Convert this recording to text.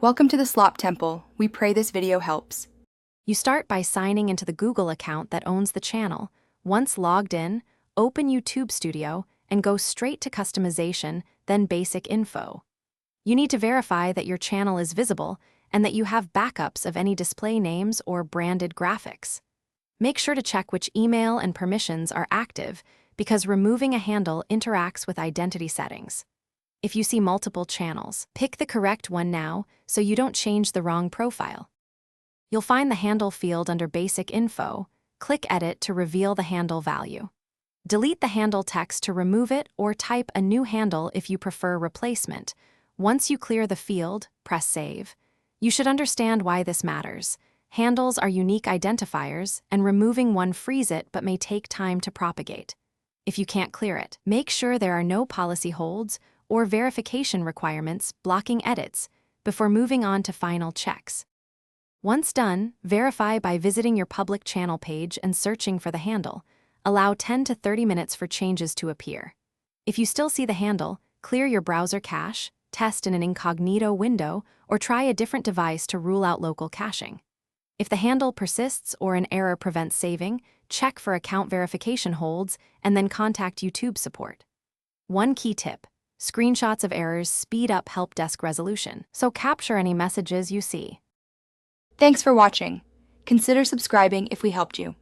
Welcome to the Slop Temple. We pray this video helps. You start by signing into the Google account that owns the channel. Once logged in, open YouTube Studio and go straight to Customization, then Basic Info. You need to verify that your channel is visible and that you have backups of any display names or branded graphics. Make sure to check which email and permissions are active because removing a handle interacts with identity settings. If you see multiple channels, pick the correct one now so you don't change the wrong profile. You'll find the handle field under Basic Info. Click Edit to reveal the handle value. Delete the handle text to remove it or type a new handle if you prefer replacement. Once you clear the field, press Save. You should understand why this matters. Handles are unique identifiers, and removing one frees it but may take time to propagate. If you can't clear it, make sure there are no policy holds or verification requirements blocking edits before moving on to final checks. Once done, verify by visiting your public channel page and searching for the handle. Allow 10 to 30 minutes for changes to appear. If you still see the handle, clear your browser cache, test in an incognito window, or try a different device to rule out local caching. If the handle persists or an error prevents saving, check for account verification holds and then contact YouTube support. One key tip: screenshots of errors speed up help desk resolution, so capture any messages you see. Thanks for watching. Consider subscribing if we helped you.